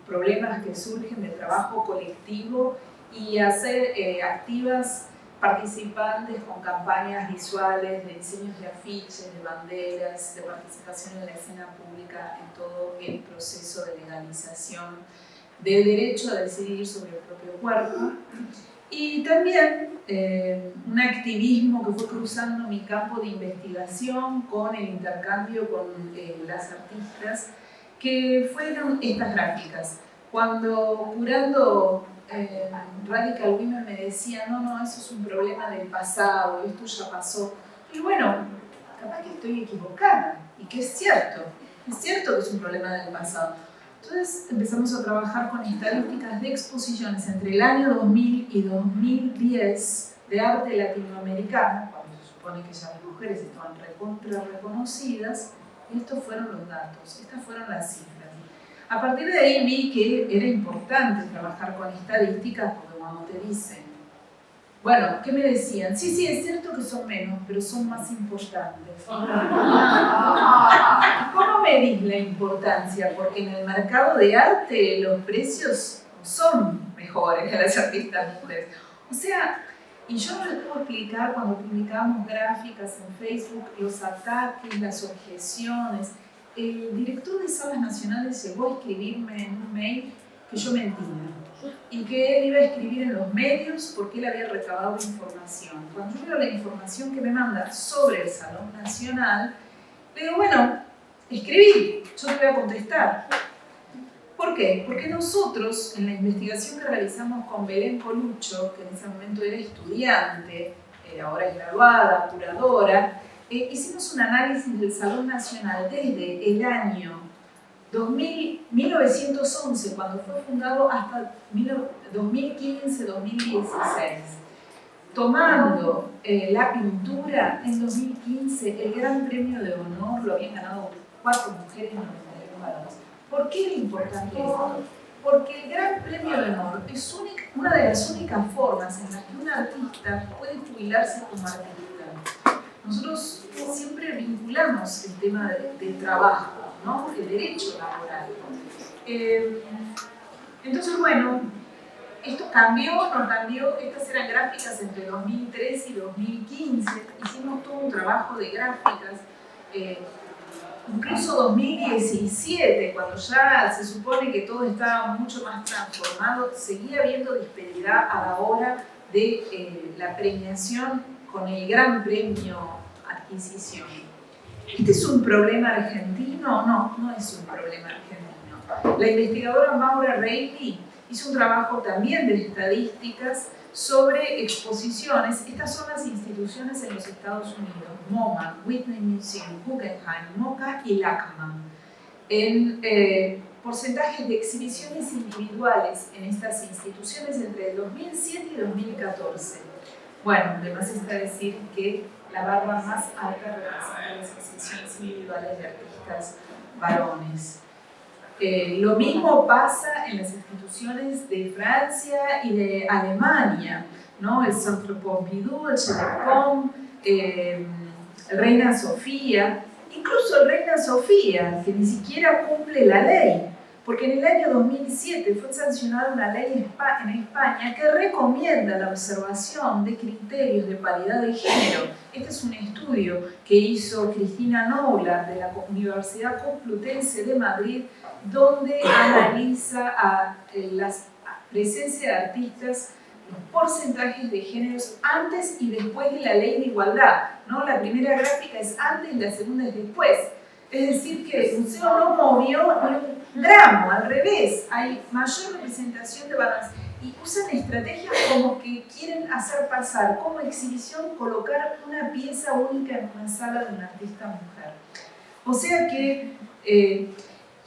problemas que surgen del trabajo colectivo y a ser activas participantes con campañas visuales, de diseños de afiches, de banderas, de participación en la escena pública en todo el proceso de legalización del derecho a decidir sobre el propio cuerpo. Y también un activismo que fue cruzando mi campo de investigación con el intercambio con las artistas, que fueron estas gráficas. Cuando curando Radical Women me decía, no, eso es un problema del pasado, esto ya pasó. Y bueno, capaz que estoy equivocada, y que es cierto que es un problema del pasado. Entonces empezamos a trabajar con estadísticas de exposiciones entre el año 2000 y 2010 de arte latinoamericano, cuando se supone que ya las mujeres estaban recontra reconocidas. Estos fueron los datos, estas fueron las cifras. A partir de ahí vi que era importante trabajar con estadísticas porque cuando te dicen, bueno, ¿qué me decían? Sí, es cierto que son menos, pero son más importantes. ¿Cómo medís la importancia? Porque en el mercado de arte los precios son mejores que las artistas mujeres. O sea, y yo no les puedo explicar cuando publicamos gráficas en Facebook, los ataques, las objeciones. El director de Salas Nacionales llegó a escribirme en un mail que yo mentía y que él iba a escribir en los medios porque él había recabado información. Cuando yo veo la información que me manda sobre el Salón Nacional, le digo, bueno, escribí, yo te voy a contestar. ¿Por qué? Porque nosotros, en la investigación que realizamos con Belén Colucho, que en ese momento era estudiante, ahora es graduada, curadora, hicimos un análisis del Salón Nacional desde el año 1911, cuando fue fundado, hasta 2015-2016. Tomando la pintura, en 2015 el Gran Premio de Honor lo habían ganado 4 mujeres y 91 varones. ¿Por qué era importante esto? Porque el Gran Premio de Honor es una de las únicas formas en las que un artista puede jubilarse como artista. Nosotros siempre vinculamos el tema del trabajo, ¿no? El derecho laboral. Entonces, bueno, esto cambió, no cambió. Estas eran gráficas entre 2003 y 2015. Hicimos todo un trabajo de gráficas. Incluso 2017, cuando ya se supone que todo estaba mucho más transformado, seguía habiendo disparidad a la hora de la premiación con el Gran Premio Adquisición. ¿Este es un problema argentino? No es un problema argentino. La investigadora Maura Reilly hizo un trabajo también de estadísticas sobre exposiciones. Estas son las instituciones en los Estados Unidos: MoMA, Whitney Museum, Guggenheim, MoCA y LACMA. En porcentajes de exhibiciones individuales en estas instituciones entre el 2007 y 2014. Bueno, además está decir que la barra más alta representa las exhibiciones individuales de artistas varones. Lo mismo pasa en las instituciones de Francia y de Alemania, ¿no? El Centre Pompidou, el Chalepom, el Reina Sofía, incluso el Reina Sofía, que ni siquiera cumple la ley, porque en el año 2007 fue sancionada una ley en España que recomienda la observación de criterios de paridad de género. Este es un estudio que hizo Cristina Noblar de la Universidad Complutense de Madrid, donde analiza la presencia de artistas, los porcentajes de géneros antes y después de la ley de igualdad, ¿no? La primera gráfica es antes y la segunda es después. Es decir, que el museo no movió ni un gramo, al revés, hay mayor representación de varones. Y usan estrategias como que quieren hacer pasar como exhibición colocar una pieza única en una sala de una artista mujer. O sea que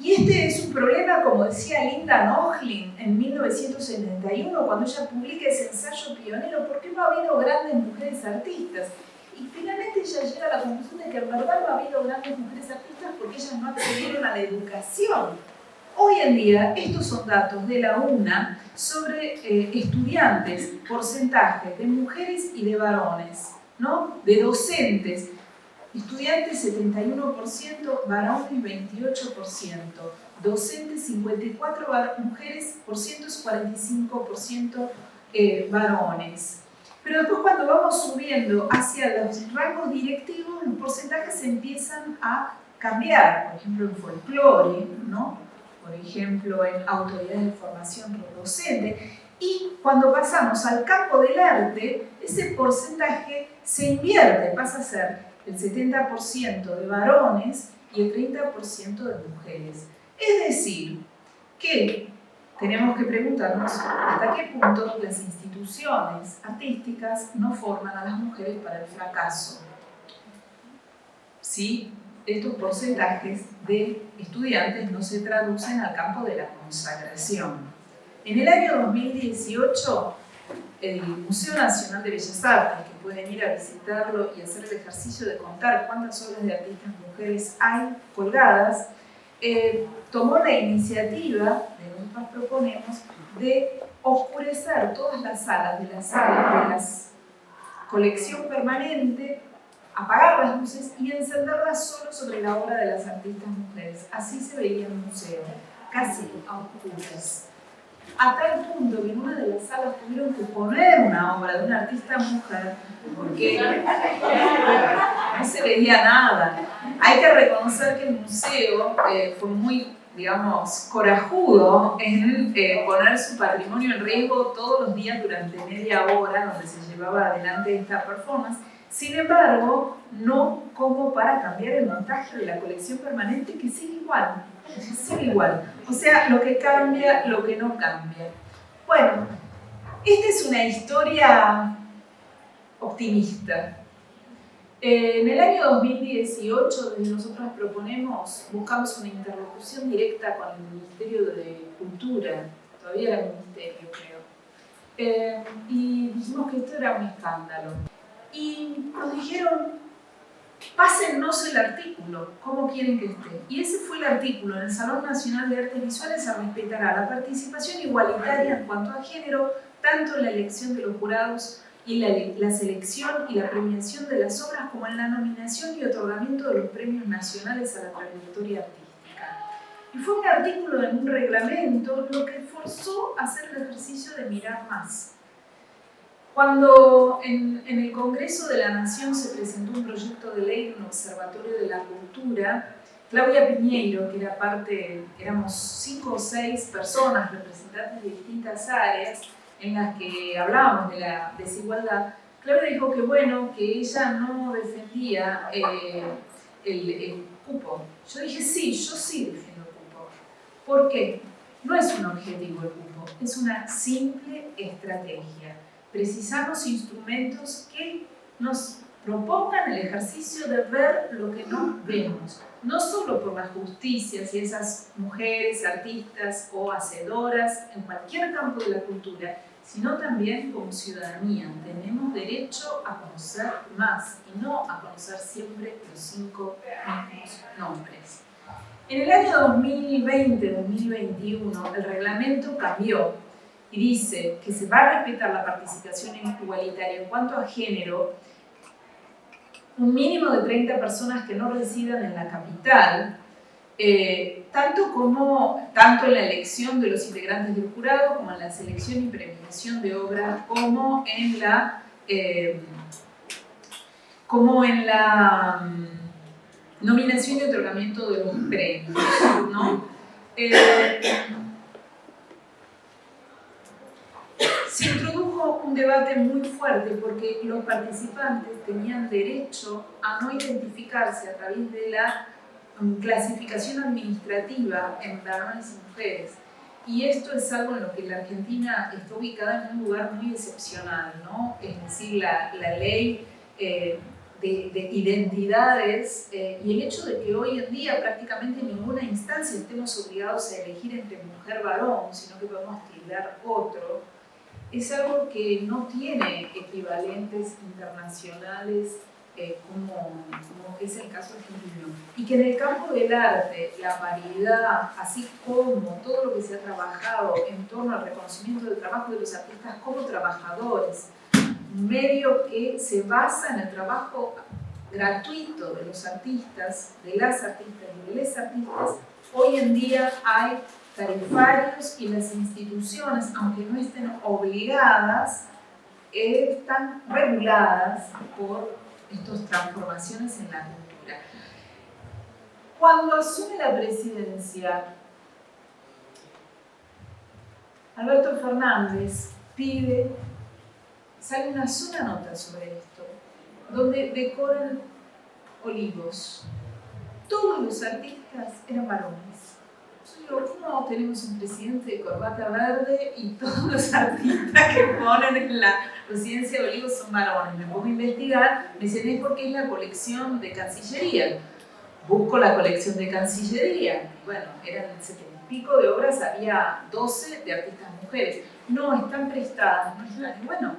Y este es un problema, como decía Linda Nochlin en 1971, cuando ella publica ese ensayo pionero, porque no ha habido grandes mujeres artistas. Y finalmente ella llega a la conclusión de que en verdad no ha habido grandes mujeres artistas porque ellas no accedieron a la educación. Hoy en día, estos son datos de la UNA sobre estudiantes, porcentajes de mujeres y de varones, ¿no? De docentes. Estudiantes 71%, varones 28%, docentes 54 mujeres por ciento, 45% varones. Pero después cuando vamos subiendo hacia los rangos directivos, los porcentajes empiezan a cambiar. Por ejemplo, en folclore, ¿no? Por ejemplo, en autoridades de formación docente. Y cuando pasamos al campo del arte, ese porcentaje se invierte, pasa a ser el 70% de varones y el 30% de mujeres. Es decir, que tenemos que preguntarnos hasta qué punto las instituciones artísticas no forman a las mujeres para el fracaso. Si estos porcentajes de estudiantes no se traducen al campo de la consagración. En el año 2018, el Museo Nacional de Bellas Artes, que pueden ir a visitarlo y hacer el ejercicio de contar cuántas obras de artistas mujeres hay colgadas, tomó la iniciativa, que nosotros proponemos, de oscurecer todas las salas de la colección permanente, apagar las luces y encenderlas solo sobre la obra de las artistas mujeres. Así se veía el museo, casi a oscuras. A tal punto que en una de las salas tuvieron que poner una obra de una artista mujer porque no se veía nada. Hay que reconocer que el museo fue muy, digamos, corajudo en poner su patrimonio en riesgo todos los días durante media hora donde se llevaba adelante esta performance. Sin embargo, no como para cambiar el montaje de la colección permanente, que sigue igual. Sigue igual. O sea, lo que cambia, lo que no cambia. Bueno, esta es una historia optimista. En el año 2018, desde nosotros buscamos una interlocución directa con el Ministerio de Cultura, todavía era ministerio, creo, y dijimos que esto era un escándalo. Y nos dijeron, pásennos el artículo, ¿cómo quieren que esté? Y ese fue el artículo. En el Salón Nacional de Artes Visuales se respetará la participación igualitaria en cuanto a género, tanto en la elección de los jurados y la selección y la premiación de las obras, como en la nominación y otorgamiento de los premios nacionales a la trayectoria artística. Y fue un artículo en un reglamento, lo que forzó a hacer el ejercicio de mirar más. Cuando en el Congreso de la Nación se presentó un proyecto de ley de un observatorio de la cultura, Claudia Piñeiro, que era éramos 5 o 6 personas representantes de distintas áreas en las que hablábamos de la desigualdad, Claudia dijo que bueno, que ella no defendía el cupo. Yo dije sí, yo sí defiendo el cupo. ¿Por qué? No es un objetivo el cupo, es una simple estrategia. Precisamos instrumentos que nos propongan el ejercicio de ver lo que no vemos, no solo por las justicias y esas mujeres, artistas o hacedoras en cualquier campo de la cultura, sino también como ciudadanía. Tenemos derecho a conocer más y no a conocer siempre los 5 mismos nombres. En el año 2020-2021 el reglamento cambió y dice que se va a respetar la participación igualitaria en cuanto a género, un mínimo de 30 personas que no residan en la capital, tanto en la elección de los integrantes del jurado, como en la selección y premiación de obras, como en la nominación y otorgamiento de los premios, ¿no? Se introdujo un debate muy fuerte porque los participantes tenían derecho a no identificarse a través de la clasificación administrativa en varones y mujeres. Y esto es algo en lo que la Argentina está ubicada en un lugar muy excepcional, ¿no? Es decir, la ley de identidades y el hecho de que hoy en día prácticamente en ninguna instancia estemos obligados a elegir entre mujer-varón, sino que podemos tildar otro, es algo que no tiene equivalentes internacionales como es el caso argentino. Y que en el campo del arte, la paridad, así como todo lo que se ha trabajado en torno al reconocimiento del trabajo de los artistas como trabajadores, un medio que se basa en el trabajo gratuito de los artistas, de las artistas y de los artistas, hoy en día hay tarifarios y las instituciones, aunque no estén obligadas, están reguladas por estas transformaciones en la cultura. Cuando asume la presidencia, Alberto Fernández sale una sola nota sobre esto, donde decoran olivos. Todos los artistas eran varones. Yo digo, ¿cómo tenemos un presidente de corbata verde y todos los artistas que ponen en la presidencia de Olivos son varones? Me pongo a investigar, me dicen, es porque es la colección de Cancillería. Busco la colección de Cancillería. Bueno, eran 70 y pico de obras, había 12 de artistas mujeres. No, están prestadas, no están. Y bueno,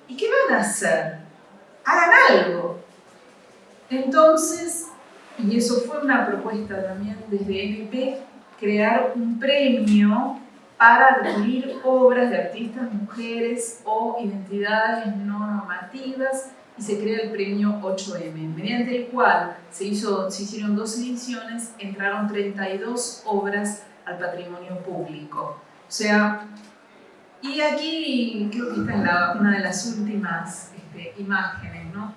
¿y qué van a hacer? Hagan algo. Entonces, y eso fue una propuesta también desde NP, crear un premio para adquirir obras de artistas mujeres o identidades no normativas, y se crea el premio 8M, mediante el cual se hicieron 2 ediciones, entraron 32 obras al patrimonio público. O sea, y aquí creo que esta es una de las últimas imágenes, ¿no?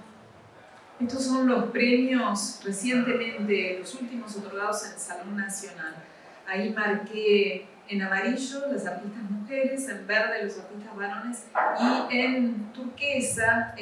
Estos son los premios recientemente, los últimos otorgados en el Salón Nacional. Ahí marqué en amarillo las artistas mujeres, en verde los artistas varones y en turquesa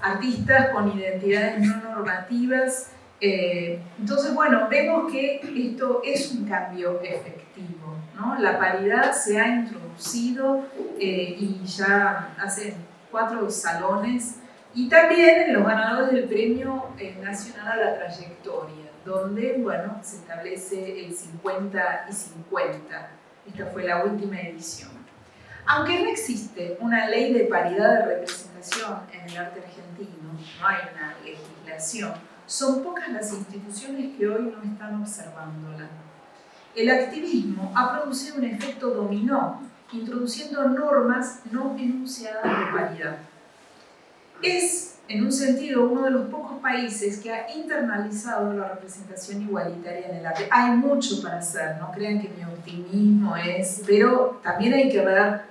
artistas con identidades no normativas. Entonces, bueno, vemos que esto es un cambio efectivo, ¿no? La paridad se ha introducido y ya hace 4 salones, y también en los ganadores del Premio Nacional a la Trayectoria, donde, bueno, se establece el 50 y 50. Esta fue la última edición. Aunque no existe una ley de paridad de representación en el arte argentino, no hay una legislación, son pocas las instituciones que hoy no están observándola. El activismo ha producido un efecto dominó, introduciendo normas no enunciadas de paridad. Es, en un sentido, uno de los pocos países que ha internalizado la representación igualitaria en el arte. Hay mucho para hacer, no crean que mi optimismo es, pero también hay que ver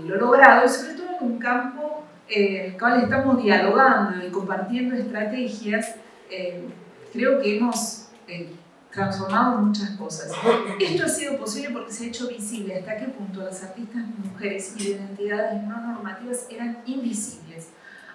lo logrado, y sobre todo en un campo en el cual estamos dialogando y compartiendo estrategias. Creo que hemos transformado muchas cosas. Esto ha sido posible porque se ha hecho visible hasta qué punto las artistas mujeres y de identidades no normativas eran invisibles.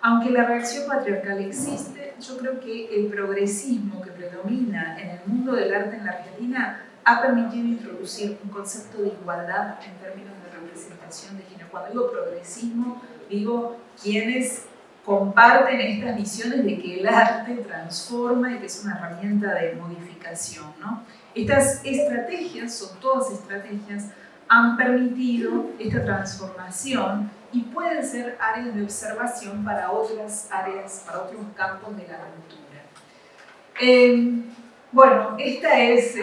Aunque la reacción patriarcal existe, yo creo que el progresismo que predomina en el mundo del arte en la Argentina ha permitido introducir un concepto de igualdad en términos de representación de género. Cuando digo progresismo, digo quienes comparten estas visiones de que el arte transforma y que es una herramienta de modificación, ¿no? Estas estrategias, son todas estrategias, han permitido esta transformación y pueden ser áreas de observación para otras áreas, para otros campos de la cultura. Bueno, este es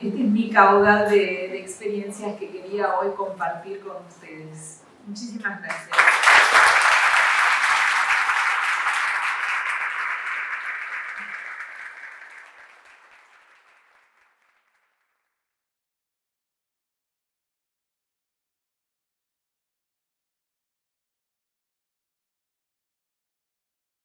mi caudal de experiencias que quería hoy compartir con ustedes. Muchísimas gracias.